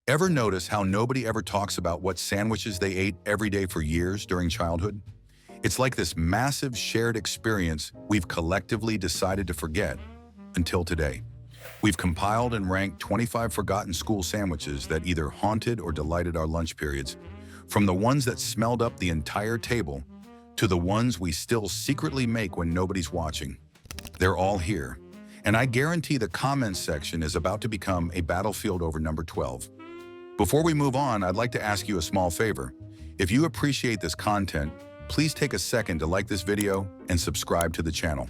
Ever notice how nobody ever talks about what sandwiches they ate every day for years during childhood? It's like this massive shared experience we've collectively decided to forget until today. We've compiled and ranked 25 forgotten school sandwiches that either haunted or delighted our lunch periods, from the ones that smelled up the entire table to the ones we still secretly make when nobody's watching. They're all here, and I guarantee the comments section is about to become a battlefield over number 12. Before we move on, I'd like to ask you a small favor. If you appreciate this content, please take a second to like this video and subscribe to the channel.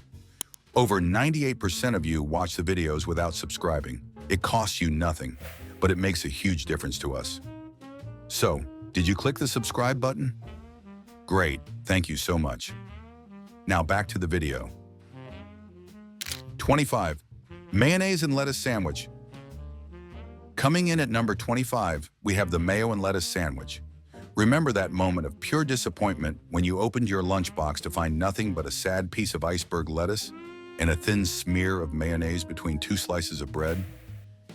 Over 98% of you watch the videos without subscribing. It costs you nothing, but it makes a huge difference to us. So, did you click the subscribe button? Great, thank you so much. Now back to the video. 25. Mayonnaise and lettuce sandwich. Coming in at number 25, we have the mayo and lettuce sandwich. Remember that moment of pure disappointment when you opened your lunchbox to find nothing but a sad piece of iceberg lettuce and a thin smear of mayonnaise between two slices of bread?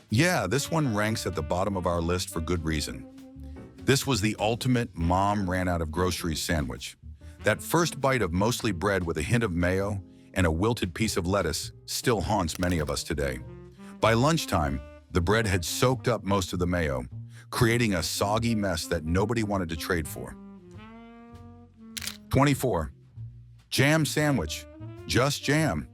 Yeah, this one ranks at the bottom of our list for good reason. This was the ultimate mom ran out of groceries sandwich. That first bite of mostly bread with a hint of mayo and a wilted piece of lettuce still haunts many of us today. By lunchtime, the bread had soaked up most of the mayo, creating a soggy mess that nobody wanted to trade for. 24. Jam sandwich. Just jam.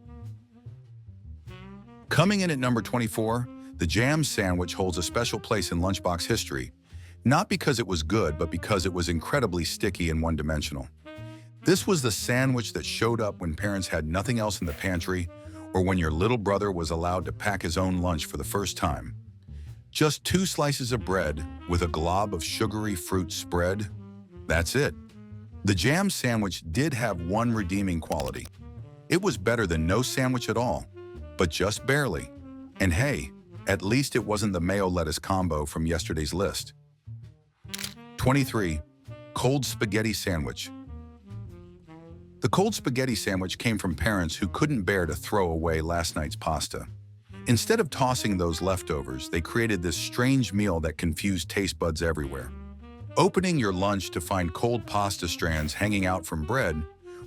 Coming in at number 24, the jam sandwich holds a special place in lunchbox history, not because it was good, but because it was incredibly sticky and one-dimensional. This was the sandwich that showed up when parents had nothing else in the pantry, or when your little brother was allowed to pack his own lunch for the first time. Just two slices of bread with a glob of sugary fruit spread. That's it. The jam sandwich did have one redeeming quality. It was better than no sandwich at all, but just barely. And hey, at least it wasn't the mayo-lettuce combo from yesterday's list. 23. Cold spaghetti sandwich. The cold spaghetti sandwich came from parents who couldn't bear to throw away last night's pasta. Instead of tossing those leftovers, they created this strange meal that confused taste buds everywhere. Opening your lunch to find cold pasta strands hanging out from bread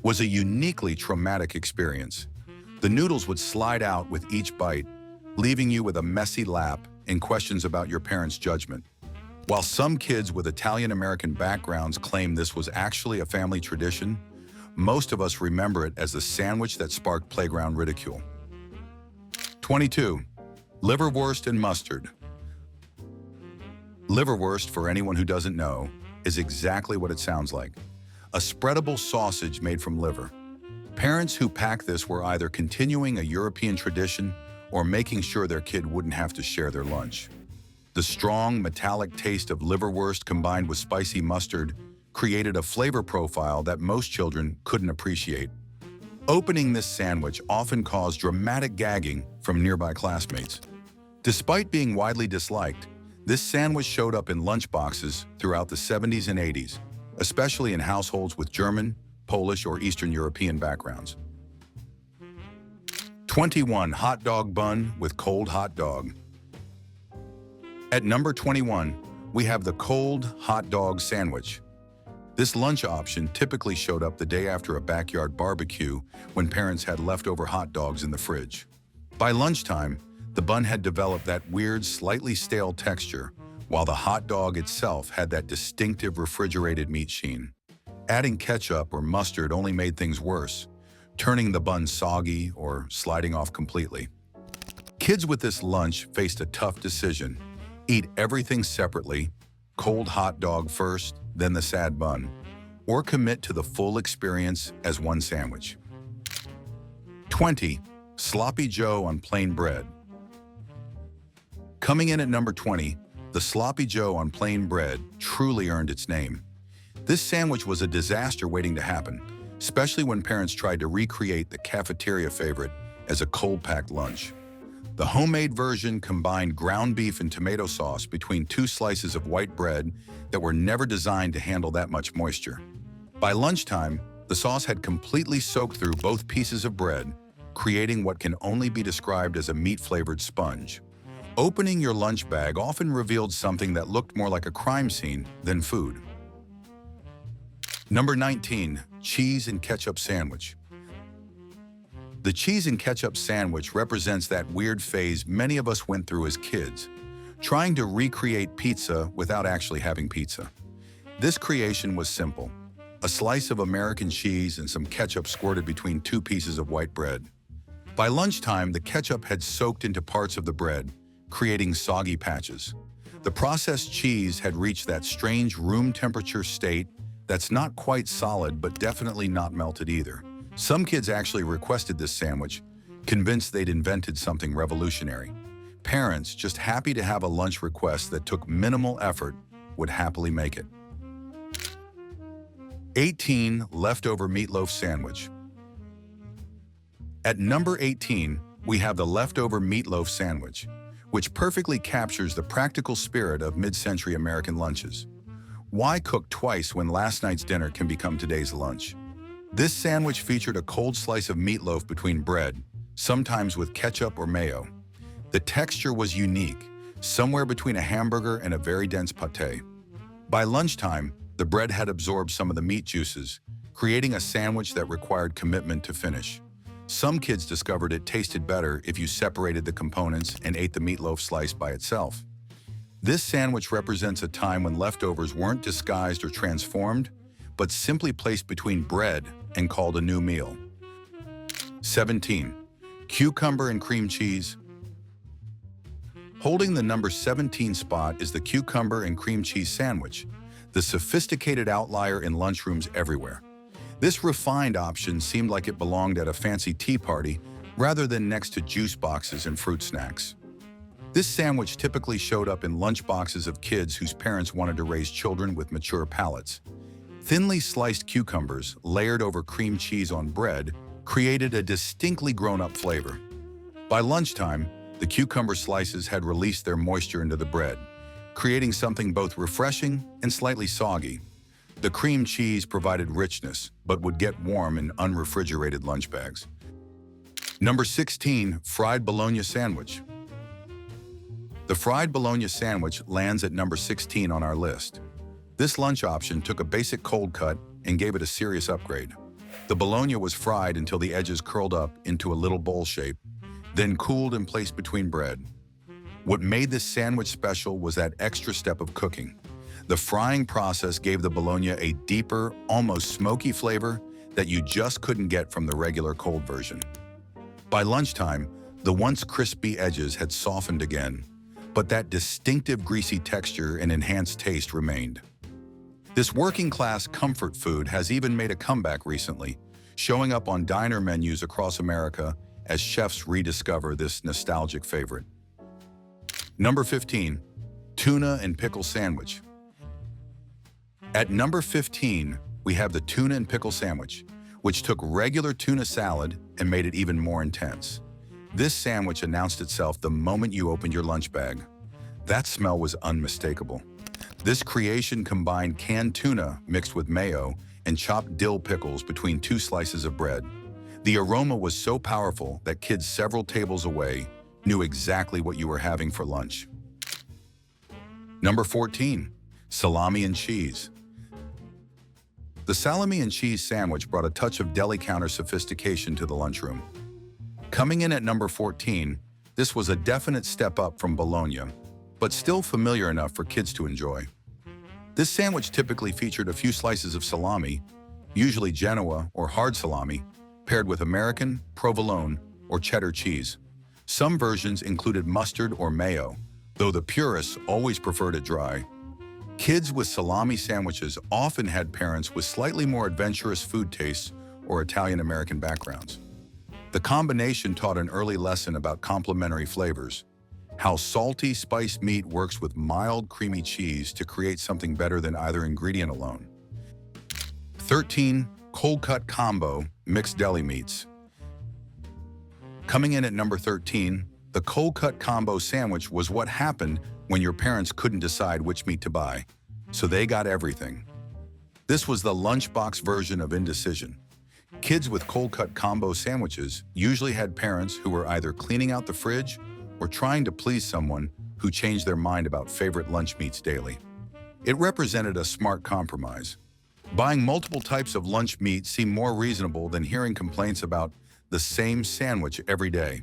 was a uniquely traumatic experience. The noodles would slide out with each bite, leaving you with a messy lap and questions about your parents' judgment. While some kids with Italian-American backgrounds claim this was actually a family tradition, most of us remember it as the sandwich that sparked playground ridicule. 22. Liverst and Mustard. Liverwurst, for anyone who doesn't know, is exactly what it sounds like. A spreadable sausage made from liver. Parents who packed this were either continuing a European tradition or making sure their kid wouldn't have to share their lunch. The strong, metallic taste of liverwurst combined with spicy mustard created a flavor profile that most children couldn't appreciate. Opening this sandwich often caused dramatic gagging from nearby classmates. Despite being widely disliked, this sandwich showed up in lunchboxes throughout the 70s and 80s, especially in households with German, Polish, or Eastern European backgrounds. 21. Hot dog bun with cold hot dog. At number 21, we have the cold hot dog sandwich. This lunch option typically showed up the day after a backyard barbecue when parents had leftover hot dogs in the fridge. By lunchtime, the bun had developed that weird, slightly stale texture, while the hot dog itself had that distinctive refrigerated meat sheen. Adding ketchup or mustard only made things worse, turning the bun soggy or sliding off completely. Kids with this lunch faced a tough decision. Eat everything separately, cold hot dog first, then the sad bun, or commit to the full experience as one sandwich. 20. Sloppy Joe on plain bread. Coming in at number 20, the Sloppy Joe on plain bread truly earned its name. This sandwich was a disaster waiting to happen, especially when parents tried to recreate the cafeteria favorite as a cold-packed lunch. The homemade version combined ground beef and tomato sauce between two slices of white bread that were never designed to handle that much moisture. By lunchtime, the sauce had completely soaked through both pieces of bread, creating what can only be described as a meat-flavored sponge. Opening your lunch bag often revealed something that looked more like a crime scene than food. Number 19, cheese and ketchup sandwich. The cheese and ketchup sandwich represents that weird phase many of us went through as kids, trying to recreate pizza without actually having pizza. This creation was simple: a slice of American cheese and some ketchup squirted between two pieces of white bread. By lunchtime, the ketchup had soaked into parts of the bread, creating soggy patches. The processed cheese had reached that strange room temperature state that's not quite solid but definitely not melted either. Some kids actually requested this sandwich, convinced they'd invented something revolutionary. Parents, just happy to have a lunch request that took minimal effort, would happily make it. 18, leftover meatloaf sandwich. At number 18, we have the leftover meatloaf sandwich, which perfectly captures the practical spirit of mid-century American lunches. Why cook twice when last night's dinner can become today's lunch? This sandwich featured a cold slice of meatloaf between bread, sometimes with ketchup or mayo. The texture was unique, somewhere between a hamburger and a very dense pâté. By lunchtime, the bread had absorbed some of the meat juices, creating a sandwich that required commitment to finish. Some kids discovered it tasted better if you separated the components and ate the meatloaf slice by itself. This sandwich represents a time when leftovers weren't disguised or transformed, but simply placed between bread and called a new meal. 17, cucumber and cream cheese. Holding the number 17 spot is the cucumber and cream cheese sandwich, the sophisticated outlier in lunchrooms everywhere. This refined option seemed like it belonged at a fancy tea party rather than next to juice boxes and fruit snacks. This sandwich typically showed up in lunchboxes of kids whose parents wanted to raise children with mature palates. Thinly sliced cucumbers, layered over cream cheese on bread, created a distinctly grown-up flavor. By lunchtime, the cucumber slices had released their moisture into the bread, creating something both refreshing and slightly soggy. The cream cheese provided richness, but would get warm in unrefrigerated lunch bags. Number 16, fried bologna sandwich. The fried bologna sandwich lands at number 16 on our list. This lunch option took a basic cold cut and gave it a serious upgrade. The bologna was fried until the edges curled up into a little bowl shape, then cooled and placed between bread. What made this sandwich special was that extra step of cooking. The frying process gave the bologna a deeper, almost smoky flavor that you just couldn't get from the regular cold version. By lunchtime, the once crispy edges had softened again, but that distinctive greasy texture and enhanced taste remained. This working-class comfort food has even made a comeback recently, showing up on diner menus across America as chefs rediscover this nostalgic favorite. Number 15, tuna and pickle sandwich. At number 15, we have the tuna and pickle sandwich, which took regular tuna salad and made it even more intense. This sandwich announced itself the moment you opened your lunch bag. That smell was unmistakable. This creation combined canned tuna mixed with mayo and chopped dill pickles between two slices of bread. The aroma was so powerful that kids several tables away knew exactly what you were having for lunch. Number 14, salami and cheese. The salami and cheese sandwich brought a touch of deli counter sophistication to the lunchroom. Coming in at number 14, this was a definite step up from bologna, but still familiar enough for kids to enjoy. This sandwich typically featured a few slices of salami, usually Genoa or hard salami, paired with American, provolone, or cheddar cheese. Some versions included mustard or mayo, though the purists always preferred it dry. Kids with salami sandwiches often had parents with slightly more adventurous food tastes or Italian-American backgrounds. The combination taught an early lesson about complementary flavors, how salty spiced meat works with mild creamy cheese to create something better than either ingredient alone. 13, cold cut combo, mixed deli meats. Coming in at number 13, the cold cut combo sandwich was what happened when your parents couldn't decide which meat to buy, so they got everything. This was the lunchbox version of indecision. Kids with cold cut combo sandwiches usually had parents who were either cleaning out the fridge or trying to please someone who changed their mind about favorite lunch meats daily. It represented a smart compromise. Buying multiple types of lunch meat seemed more reasonable than hearing complaints about the same sandwich every day.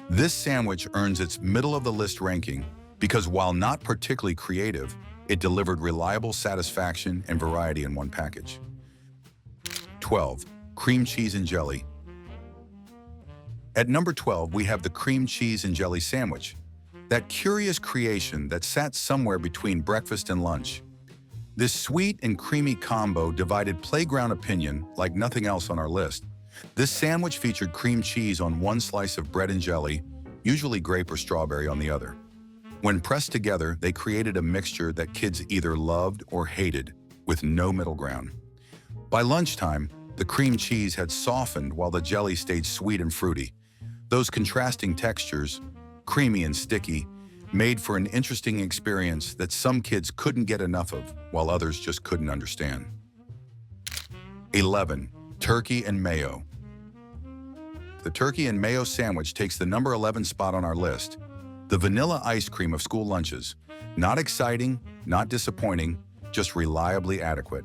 This sandwich earns its middle-of-the-list ranking because while not particularly creative, it delivered reliable satisfaction and variety in one package. 12. Cream cheese and jelly. At number 12, we have the cream cheese and jelly sandwich, that curious creation that sat somewhere between breakfast and lunch. This sweet and creamy combo divided playground opinion like nothing else on our list. This sandwich featured cream cheese on one slice of bread and jelly, usually grape or strawberry on the other. When pressed together, they created a mixture that kids either loved or hated, with no middle ground. By lunchtime, the cream cheese had softened while the jelly stayed sweet and fruity. Those contrasting textures, creamy and sticky, made for an interesting experience that some kids couldn't get enough of, while others just couldn't understand. 11. Turkey and mayo. The turkey and mayo sandwich takes the number 11 spot on our list. The vanilla ice cream of school lunches. Not exciting, not disappointing, just reliably adequate.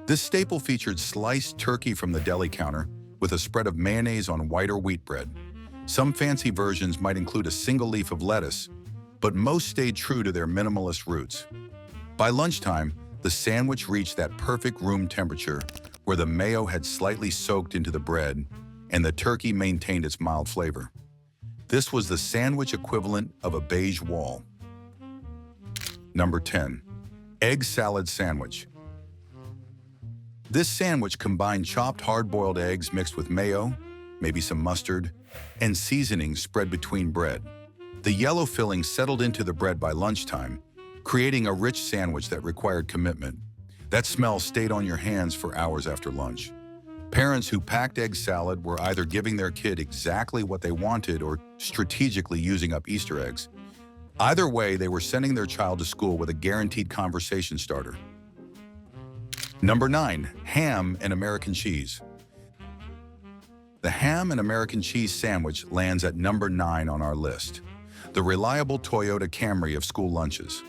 This staple featured sliced turkey from the deli counter with a spread of mayonnaise on white or wheat bread. Some fancy versions might include a single leaf of lettuce, but most stayed true to their minimalist roots. By lunchtime, the sandwich reached that perfect room temperature where the mayo had slightly soaked into the bread and the turkey maintained its mild flavor. This was the sandwich equivalent of a beige wall. Number 10. Egg salad sandwich. This sandwich combined chopped hard-boiled eggs mixed with mayo, maybe some mustard, and seasoning spread between bread. The yellow filling settled into the bread by lunchtime, creating a rich sandwich that required commitment. That smell stayed on your hands for hours after lunch. Parents who packed egg salad were either giving their kid exactly what they wanted or strategically using up Easter eggs. Either way, they were sending their child to school with a guaranteed conversation starter. Number 9. Ham and American cheese. The ham and American cheese sandwich lands at number 9 on our list. The reliable Toyota Camry of school lunches.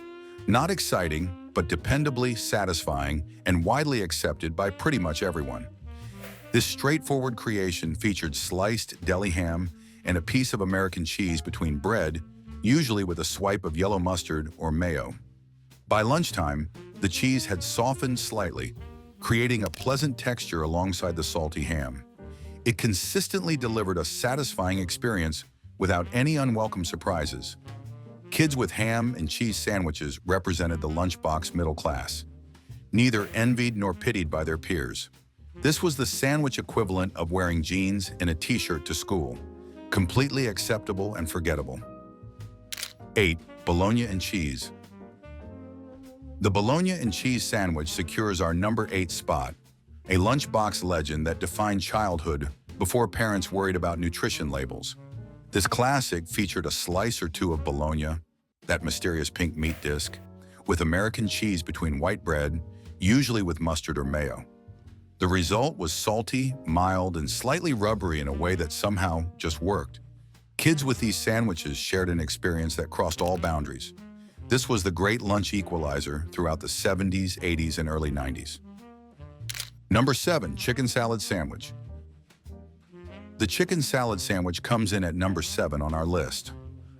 Not exciting, but dependably satisfying and widely accepted by pretty much everyone. This straightforward creation featured sliced deli ham and a piece of American cheese between bread, usually with a swipe of yellow mustard or mayo. By lunchtime, the cheese had softened slightly, creating a pleasant texture alongside the salty ham. It consistently delivered a satisfying experience without any unwelcome surprises. Kids with ham and cheese sandwiches represented the lunchbox middle class, neither envied nor pitied by their peers. This was the sandwich equivalent of wearing jeans and a t-shirt to school, completely acceptable and forgettable. 8. Bologna and cheese. The bologna and cheese sandwich secures our number 8 spot, a lunchbox legend that defined childhood before parents worried about nutrition labels. This classic featured a slice or two of bologna, that mysterious pink meat disc, with American cheese between white bread, usually with mustard or mayo. The result was salty, mild, and slightly rubbery in a way that somehow just worked. Kids with these sandwiches shared an experience that crossed all boundaries. This was the great lunch equalizer throughout the 70s, 80s, and early 90s. Number 7. Chicken salad sandwich. The chicken salad sandwich comes in at number 7 on our list.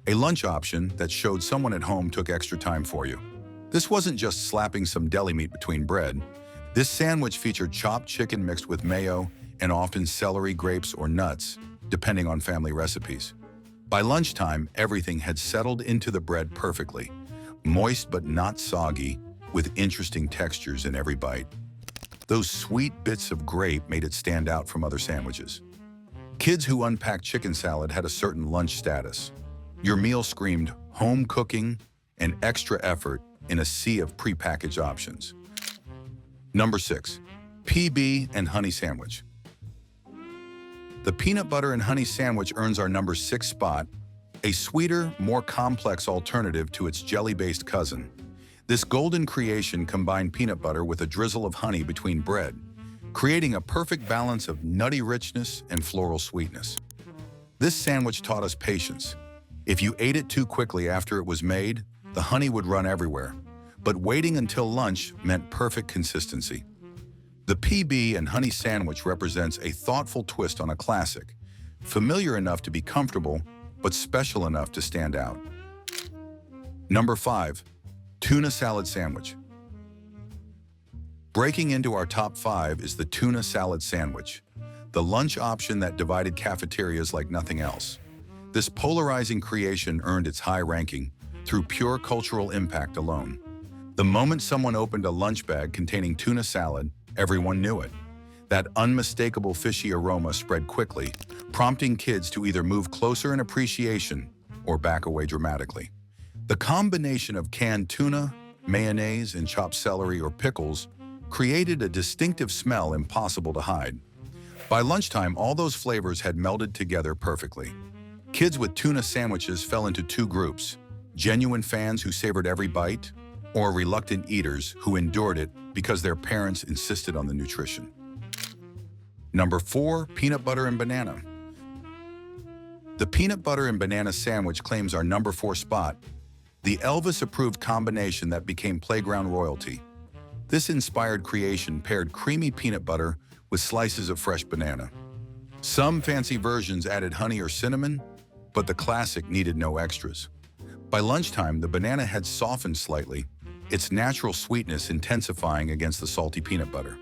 A lunch option that showed someone at home took extra time for you. This wasn't just slapping some deli meat between bread. This sandwich featured chopped chicken mixed with mayo and often celery, grapes, or nuts, depending on family recipes. By lunchtime, everything had settled into the bread perfectly, moist but not soggy, with interesting textures in every bite. Those sweet bits of grape made it stand out from other sandwiches. Kids who unpacked chicken salad had a certain lunch status. Your meal screamed home cooking and extra effort in a sea of prepackaged options. Number 6. PB and honey sandwich. The peanut butter and honey sandwich earns our number 6 spot, a sweeter, more complex alternative to its jelly-based cousin. This golden creation combined peanut butter with a drizzle of honey between bread, creating a perfect balance of nutty richness and floral sweetness. This sandwich taught us patience. If you ate it too quickly after it was made, the honey would run everywhere. But waiting until lunch meant perfect consistency. The PB and honey sandwich represents a thoughtful twist on a classic, familiar enough to be comfortable, but special enough to stand out. Number 5. Tuna salad sandwich. Breaking into our top 5 is the tuna salad sandwich, the lunch option that divided cafeterias like nothing else. This polarizing creation earned its high ranking through pure cultural impact alone. The moment someone opened a lunch bag containing tuna salad, everyone knew it. That unmistakable fishy aroma spread quickly, prompting kids to either move closer in appreciation or back away dramatically. The combination of canned tuna, mayonnaise, and chopped celery or pickles created a distinctive smell impossible to hide. By lunchtime, all those flavors had melded together perfectly. Kids with tuna sandwiches fell into two groups: genuine fans who savored every bite, or reluctant eaters who endured it because their parents insisted on the nutrition. Number 4. Peanut butter and banana. The peanut butter and banana sandwich claims our number 4 spot, the Elvis-approved combination that became playground royalty. This inspired creation paired creamy peanut butter with slices of fresh banana. Some fancy versions added honey or cinnamon, but the classic needed no extras. By lunchtime, the banana had softened slightly, its natural sweetness intensifying against the salty peanut butter.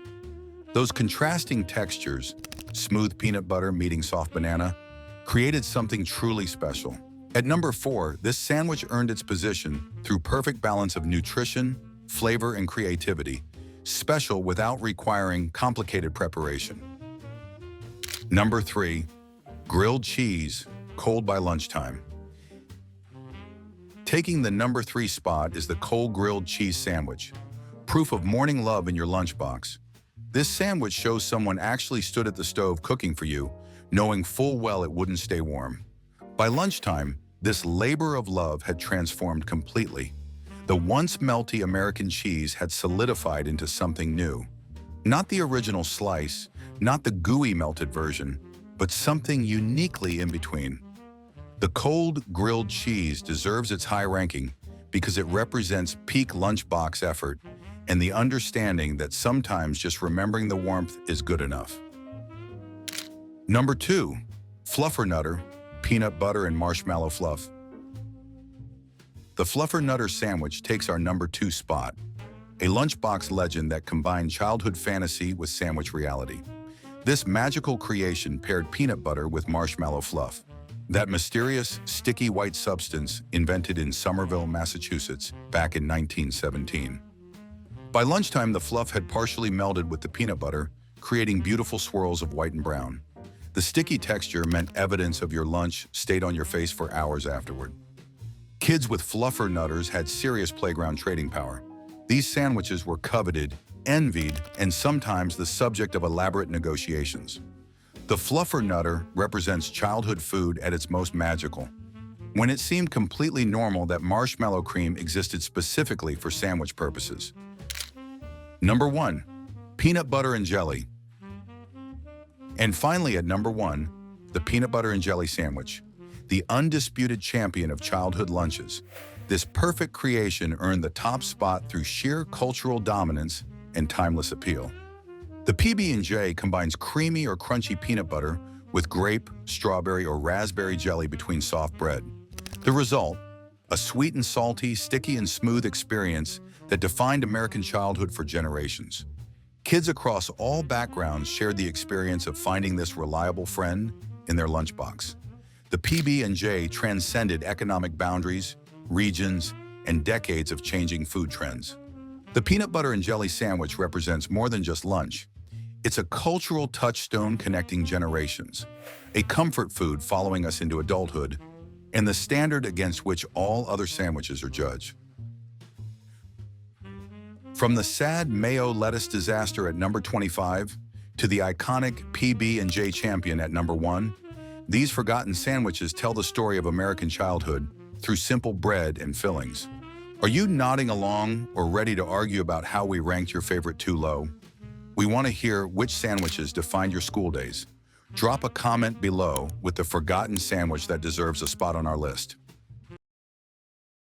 Those contrasting textures, smooth peanut butter meeting soft banana, created something truly special. At number 4, this sandwich earned its position through perfect balance of nutrition, flavor, and creativity, special without requiring complicated preparation. Number 3. Grilled cheese, cold by lunchtime. Taking the number 3 spot is the cold grilled cheese sandwich, proof of morning love in your lunchbox. This sandwich shows someone actually stood at the stove cooking for you, knowing full well it wouldn't stay warm. By lunchtime, this labor of love had transformed completely. The once melty American cheese had solidified into something new. Not the original slice, not the gooey melted version, but something uniquely in between. The cold grilled cheese deserves its high ranking because it represents peak lunchbox effort and the understanding that sometimes just remembering the warmth is good enough. Number 2. Fluffern Nutter, peanut butter and marshmallow fluff. The Fluffern Nutter sandwich takes our number 2 spot, a lunchbox legend that combined childhood fantasy with sandwich reality. This magical creation paired peanut butter with marshmallow fluff, that mysterious, sticky white substance invented in Somerville, Massachusetts, back in 1917. By lunchtime, the fluff had partially melded with the peanut butter, creating beautiful swirls of white and brown. The sticky texture meant evidence of your lunch stayed on your face for hours afterward. Kids with Fluffern Nutters had serious playground trading power. These sandwiches were coveted, envied, and sometimes the subject of elaborate negotiations. The Fluffern Nutter represents childhood food at its most magical, when it seemed completely normal that marshmallow cream existed specifically for sandwich purposes. Number 1. Peanut butter and jelly. And finally at number 1, the peanut butter and jelly sandwich, the undisputed champion of childhood lunches. This perfect creation earned the top spot through sheer cultural dominance and timeless appeal. The PB&J combines creamy or crunchy peanut butter with grape, strawberry, or raspberry jelly between soft bread. The result, a sweet and salty, sticky and smooth experience that defined American childhood for generations. Kids across all backgrounds shared the experience of finding this reliable friend in their lunchbox. The PB&J transcended economic boundaries, regions, and decades of changing food trends. The peanut butter and jelly sandwich represents more than just lunch. It's a cultural touchstone connecting generations, a comfort food following us into adulthood, and the standard against which all other sandwiches are judged. From the sad Mayo lettuce disaster at number 25 to the iconic PB&J champion at number 1, these forgotten sandwiches tell the story of American childhood through simple bread and fillings. Are you nodding along or ready to argue about how we ranked your favorite too low? We want to hear which sandwiches defined your school days. Drop a comment below with the forgotten sandwich that deserves a spot on our list.